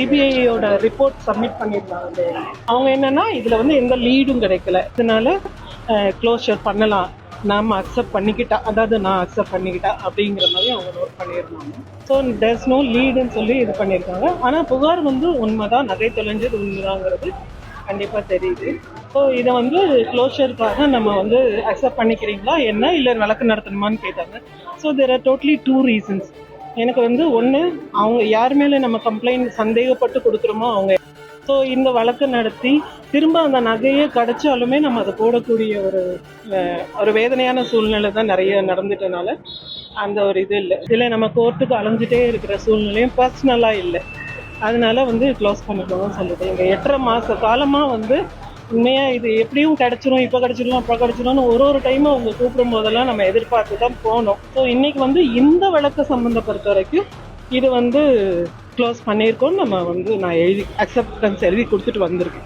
சிபிஐயோட report submit பண்ணியிருந்தாங்க. அவங்க என்னன்னா இதில் வந்து எந்த லீடும் கிடைக்கல, இதனால க்ளோஷர் பண்ணலாம், நாம் அக்செப்ட் பண்ணிக்கிட்டா, அதாவது நான் அக்செப்ட் பண்ணிக்கிட்டா அப்படிங்கிற மாதிரி அவங்க நோட் பண்ணியிருந்தாங்க. ஸோ டேர்ஸ் நோ லீடுன்னு சொல்லி இது பண்ணியிருக்காங்க. ஆனால் புகார் வந்து உண்மைதான், நகை தொலைஞ்சது உண்மைதாங்கிறது கண்டிப்பாக தெரியுது. ஸோ இதை வந்து க்ளோஷருக்காக நம்ம வந்து அக்செப்ட் பண்ணிக்கிறீங்களா என்ன, இல்லை வழக்கு நடத்தணுமான்னு கேட்டாங்க. So there are totally 2 reasons. எனக்கு வந்து ஒன்று, அவங்க யார் மேலே நம்ம கம்ப்ளைண்ட் சந்தேகப்பட்டு கொடுக்குறோமோ அவங்க, ஸோ இந்த வழக்கு நடத்தி திரும்ப அந்த நகையை கிடைச்சாலுமே நம்ம அதை போடக்கூடிய ஒரு வேதனையான சூழ்நிலை தான் நிறைய நடந்துட்டனால அந்த ஒரு இது இல்லை. இதில் நம்ம கோர்ட்டுக்கு அலைஞ்சிட்டே இருக்கிற சூழ்நிலையும் பர்சனலாக இல்லை, அதனால வந்து க்ளோஸ் பண்ணிக்கோங்கன்னு சொல்லிட்டு எங்கள் 8.5 மாத காலமாக வந்து உண்மையாக இது எப்படியும் கிடச்சிரும், இப்போ கிடச்சிரும், அப்போ கிடச்சிரும்னு ஒரு டைமும் அவங்க கூப்பிடும் போதெல்லாம் நம்ம எதிர்பார்த்து தான் போனோம். ஸோ இன்றைக்கி வந்து இந்த வழக்கை சம்மந்தப்படுத்த வரைக்கும் இது வந்து க்ளோஸ் பண்ணியிருக்கோம். நம்ம வந்து நான் எழுதி அக்செப்டன்ஸ் எழுதி கொடுத்துட்டு வந்திருக்கேன்.